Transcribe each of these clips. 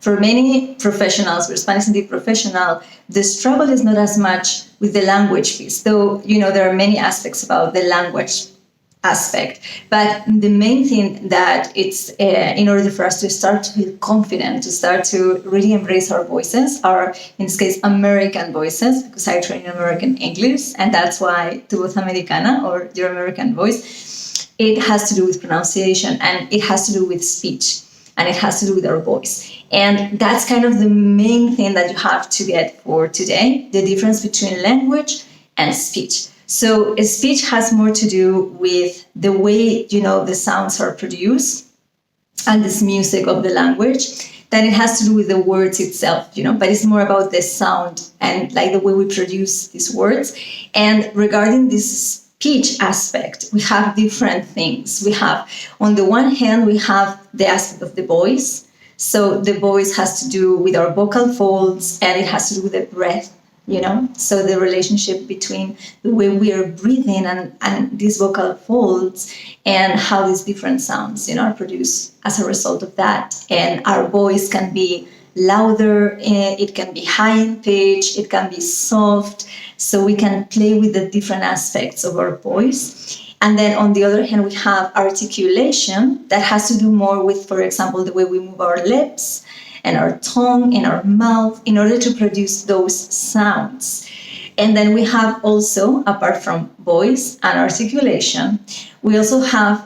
for many professionals, for Spanish native professional, the struggle is not as much with the language piece, though, there are many aspects about the language aspect. But the main thing that it's in order for us to start to feel confident, to start to really embrace our voices, our, in this case, American voices, because I train in American English, and that's why Tu Voz Americana, or your American voice, it has to do with pronunciation, and it has to do with speech, and it has to do with our voice. And that's kind of the main thing that you have to get for today, the difference between language and speech. So speech has more to do with the way, the sounds are produced and this music of the language than it has to do with the words itself, but it's more about the sound and like the way we produce these words. And regarding this speech aspect, we have different things. We have, on the one hand, we have the aspect of the voice. So the voice has to do with our vocal folds, and it has to do with the breath, so the relationship between the way we are breathing and these vocal folds and how these different sounds, are produced as a result of that. And our voice can be louder, it can be high in pitch, it can be soft. So we can play with the different aspects of our voice. And then on the other hand, we have articulation that has to do more with, for example, the way we move our lips and our tongue and our mouth in order to produce those sounds. And then we have also, apart from voice and articulation, we also have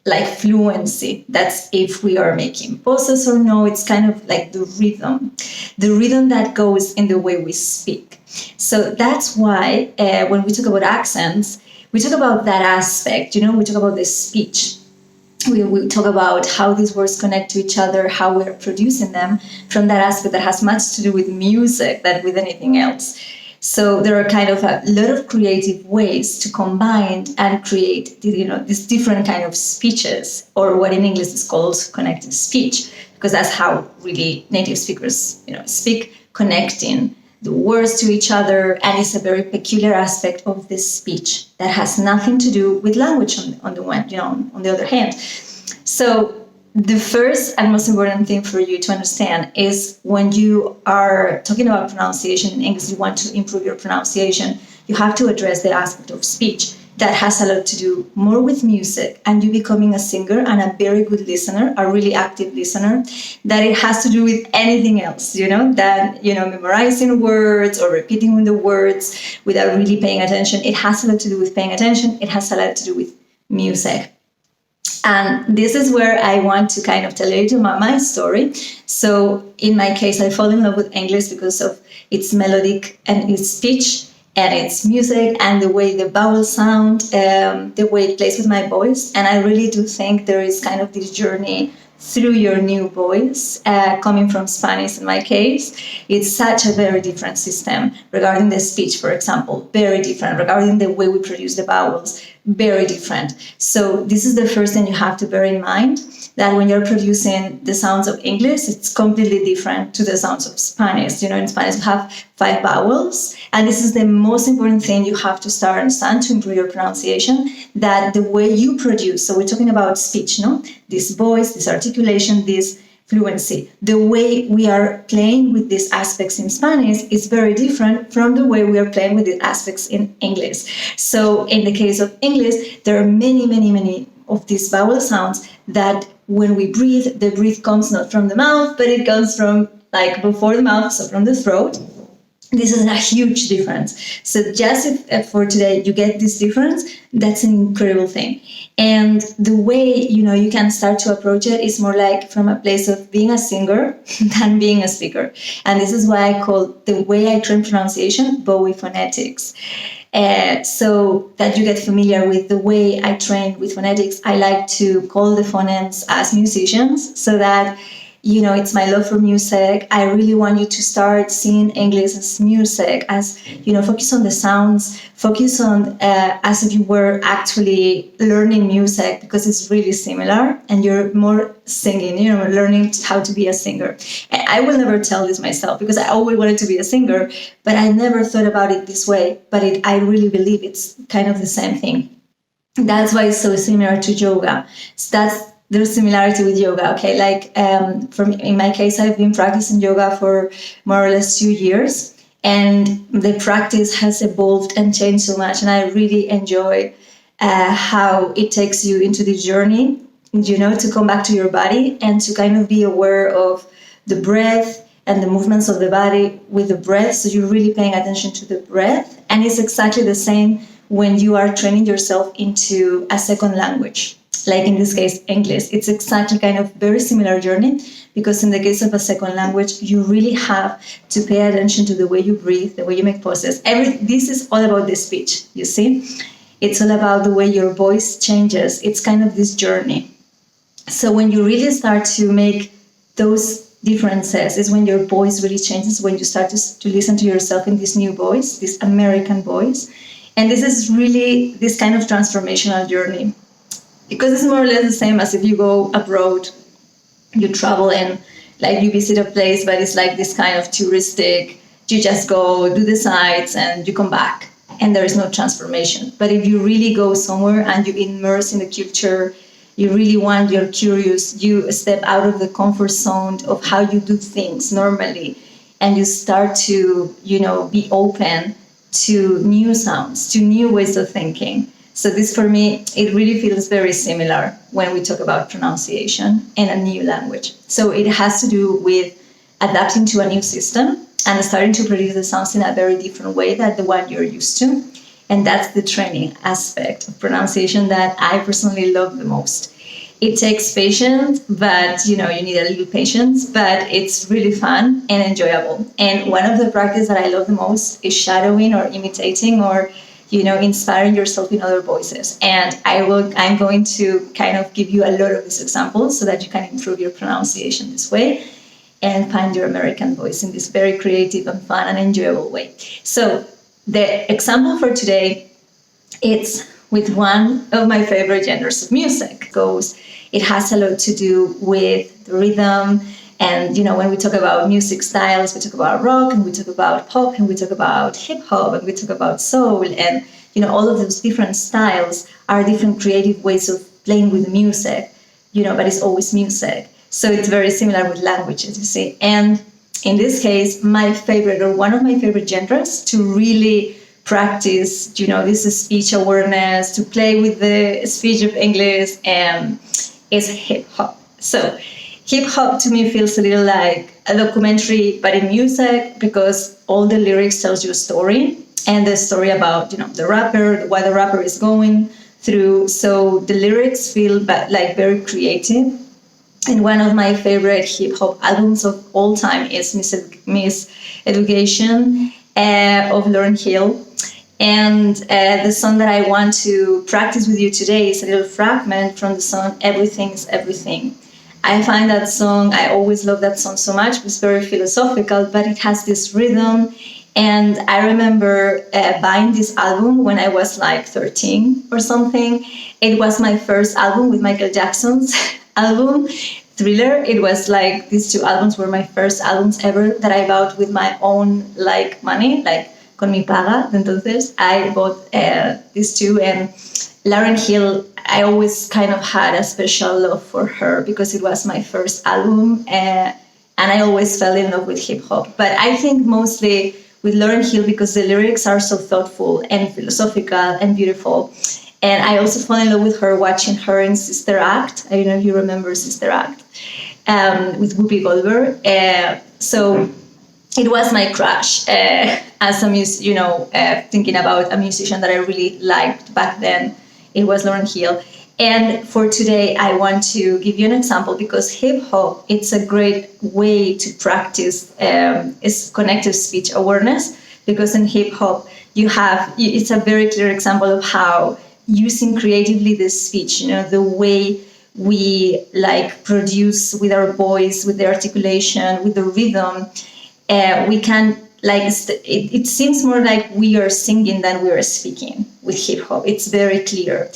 like fluency. That's if we are making pauses or no, it's kind of like the rhythm that goes in the way we speak. So that's why when we talk about accents, we talk about that aspect, we talk about the speech. We talk about how these words connect to each other, how we're producing them from that aspect that has much to do with music than with anything else. So there are kind of a lot of creative ways to combine and create, these different kind of speeches, or what in English is called connected speech, because that's how really native speakers, speak, connecting the words to each other, and it's a very peculiar aspect of this speech that has nothing to do with language on the other hand. So the first and most important thing for you to understand is when you are talking about pronunciation in English, you want to improve your pronunciation, you have to address the aspect of speech that has a lot to do more with music and you becoming a singer and a very good listener, a really active listener, that it has to do with anything else, that, memorizing words or repeating the words without really paying attention. It has a lot to do with paying attention. It has a lot to do with music. And this is where I want to kind of tell you my story. So in my case, I fall in love with English because of its melodic and its speech, and its music and the way the vowels sound, the way it plays with my voice. And I really do think there is kind of this journey through your new voice, coming from Spanish in my case. It's such a very different system regarding the speech, for example, very different. Regarding the way we produce the vowels, very different. So this is the first thing you have to bear in mind, that when you're producing the sounds of English, it's completely different to the sounds of Spanish. In Spanish, we have 5 vowels, and this is the most important thing you have to start understand to improve your pronunciation, that the way you produce, so we're talking about speech, this voice, this articulation, this fluency, the way we are playing with these aspects in Spanish is very different from the way we are playing with the aspects in English. So in the case of English, there are many, many, many of these vowel sounds that when we breathe, the breath comes not from the mouth, but it comes from like before the mouth, so from the throat. This is a huge difference. So just if for today you get this difference, that's an incredible thing. And the way, you can start to approach it is more like from a place of being a singer than being a speaker. And this is why I call the way I train pronunciation Bowie phonetics. So that you get familiar with the way I train with phonetics, I like to call the phonemes as musicians, so that it's my love for music. I really want you to start seeing English as music, as, focus on the sounds, focus on as if you were actually learning music, because it's really similar and you're more singing, learning how to be a singer. And I will never tell this myself because I always wanted to be a singer, but I never thought about it this way. But I really believe it's kind of the same thing. That's why it's so similar to yoga. So that's there's similarity with yoga. Okay, like in my case, I've been practicing yoga for more or less 2 years, and the practice has evolved and changed so much, and I really enjoy how it takes you into the journey, to come back to your body and to kind of be aware of the breath and the movements of the body with the breath. So you're really paying attention to the breath, and it's exactly the same when you are training yourself into a second language. Like in this case, English. It's exactly kind of very similar journey, because in the case of a second language, you really have to pay attention to the way you breathe, the way you make pauses. This is all about the speech, you see? It's all about the way your voice changes. It's kind of this journey. So when you really start to make those differences is when your voice really changes, when you start to listen to yourself in this new voice, this American voice. And this is really this kind of transformational journey, because it's more or less the same as if you go abroad, you travel and like you visit a place, but it's like this kind of touristic, you just go do the sights and you come back and there is no transformation. But if you really go somewhere and you immerse in the culture, you really want, you're curious, you step out of the comfort zone of how you do things normally, and you start to, be open to new sounds, to new ways of thinking. So this, for me, it really feels very similar when we talk about pronunciation in a new language. So it has to do with adapting to a new system and starting to produce the sounds in a very different way than the one you're used to. And that's the training aspect of pronunciation that I personally love the most. It takes patience, but you need a little patience, but it's really fun and enjoyable. And one of the practices that I love the most is shadowing or imitating or inspiring yourself in other voices. And I'm going to kind of give you a lot of these examples so that you can improve your pronunciation this way and find your American voice in this very creative and fun and enjoyable way. So the example for today, it's with one of my favorite genres of music. It has a lot to do with the rhythm. And, when we talk about music styles, we talk about rock, and we talk about pop, and we talk about hip hop, and we talk about soul. And, all of those different styles are different creative ways of playing with music, but it's always music. So it's very similar with languages, you see. And in this case, my favorite, or one of my favorite genres to really practice, this speech awareness, to play with the speech of English, is hip hop. So hip hop to me feels a little like a documentary, but in music, because all the lyrics tells you a story, and the story about, the rapper, what the rapper is going through. So the lyrics feel like very creative. And one of my favorite hip hop albums of all time is Miss Education of Lauryn Hill. And the song that I want to practice with you today is a little fragment from the song Everything's Everything. I find that song, I always love that song so much. It's very philosophical, but it has this rhythm. And I remember buying this album when I was like 13 or something. It was my first album with Michael Jackson's album, Thriller. It was like these two albums were my first albums ever that I bought with my own money, con mi paga. Entonces I bought these two, and Lauryn Hill, I always kind of had a special love for her because it was my first album, and I always fell in love with hip hop. But I think mostly with Lauryn Hill because the lyrics are so thoughtful and philosophical and beautiful. And I also fell in love with her watching her in Sister Act. I don't know if you remember Sister Act, with Whoopi Goldberg. So it was my crush as a thinking about a musician that I really liked back then. It was Lauryn Hill. And for today, I want to give you an example because hip hop, it's a great way to practice is connective speech awareness, because in hip hop, it's a very clear example of how using creatively the speech, the way we produce with our voice, with the articulation, with the rhythm, we can it seems more like we are singing than we are speaking with hip hop. It's very clear.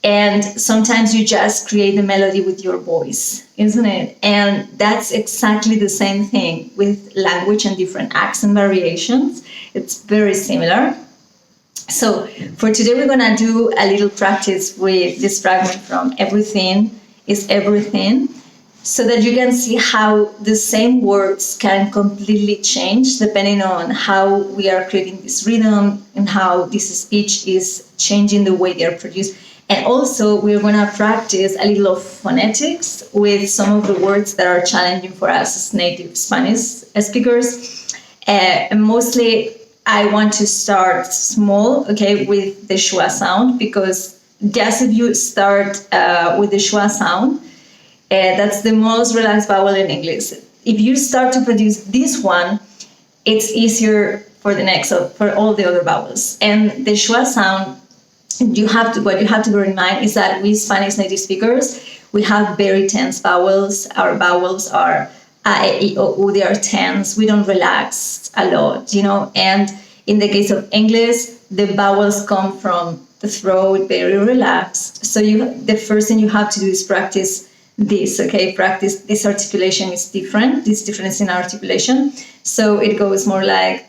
And sometimes you just create the melody with your voice, isn't it? And that's exactly the same thing with language and different accent variations. It's very similar. So for today, we're going to do a little practice with this fragment from Everything. is everything, so that you can see how the same words can completely change depending on how we are creating this rhythm and how this speech is changing the way they are produced. And also, we're going to practice a little of phonetics with some of the words that are challenging for us as native Spanish speakers. And mostly, I want to start small, okay, with the schwa sound, because just if you start with the schwa sound, that's the most relaxed vowel in English. If you start to produce this one, it's easier for the next, so for all the other vowels. And the schwa sound, what you have to bear in mind is that we Spanish native speakers, we have very tense vowels. Our vowels are a, e, I, o, u. They are tense. We don't relax a lot, And in the case of English, the vowels come from the throat, very relaxed. So the first thing you have to do is practice this, okay? Practice this articulation is different. This difference in articulation. So it goes more like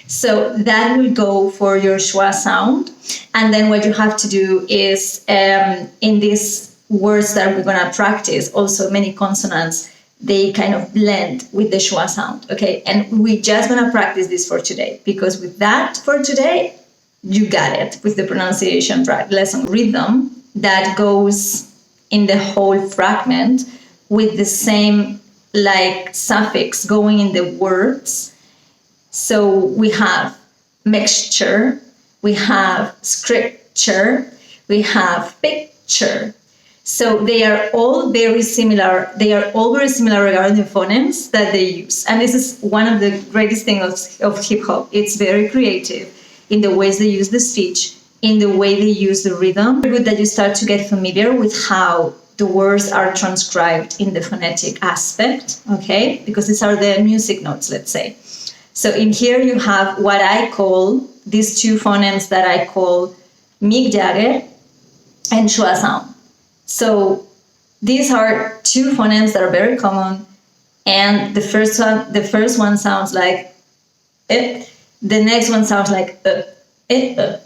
So that will go for your schwa sound. And then what you have to do is, in these words that we're going to practice, also many consonants, they kind of blend with the schwa sound, okay? And we're just going to practice this for today, because with that for today, you got it with the pronunciation lesson rhythm that goes in the whole fragment with the same suffix going in the words. So we have mixture, we have scripture, we have picture. So they are all very similar. They are all very similar regarding the phonemes that they use. And this is one of the greatest things of hip hop. It's very creative in the ways they use the speech, in the way they use the rhythm. It's good that you start to get familiar with how the words are transcribed in the phonetic aspect, okay? Because these are the music notes, let's say. So in here you have what I call these two phonemes that I call Mick Jagger and schwa sound. So these are two phonemes that are very common, and the first one sounds like it. The next one sounds like it.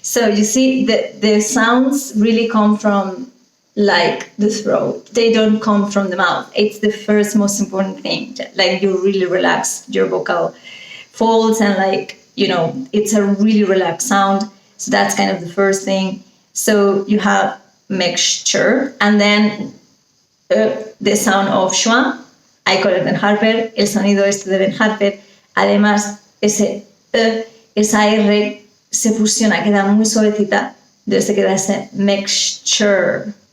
So you see, the sounds really come from the throat. They don't come from the mouth. It's the first most important thing. You really relax your vocal folds, and it's a really relaxed sound. So that's kind of the first thing. So you have mixture, and then the sound of schwa. I call it Ben Harper. El sonido este de Ben Harper. Además, esa R se fusiona, queda muy suavecita, entonces se queda ese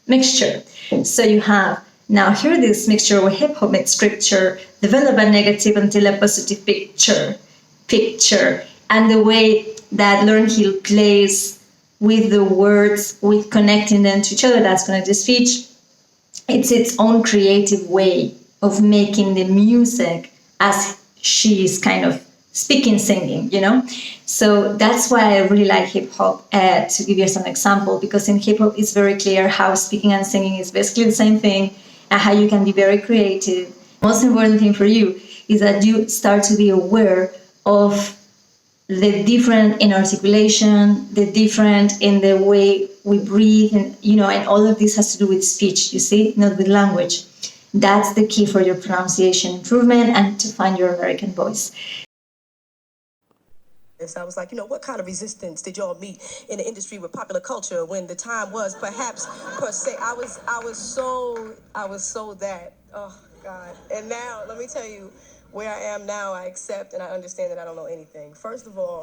mixture. So you have, now here this mixture with hip hop mixed scripture, develop a negative until a positive picture. And the way that Lauryn Hill plays with the words, with connecting them to each other, that's going to the speech. It's its own creative way of making the music as she's kind of speaking, singing, So that's why I really like hip hop, to give you some example, because in hip hop it's very clear how speaking and singing is basically the same thing, and how you can be very creative. Most important thing for you is that you start to be aware of the different in articulation, the different in the way we breathe, and all of this has to do with speech, you see, not with language. That's the key for your pronunciation improvement and to find your American voice. I was like, what kind of resistance did y'all meet in the industry with popular culture when the time was perhaps per se? I was so that, oh God. And now, let me tell you, where I am now, I accept and I understand that I don't know anything. First of all,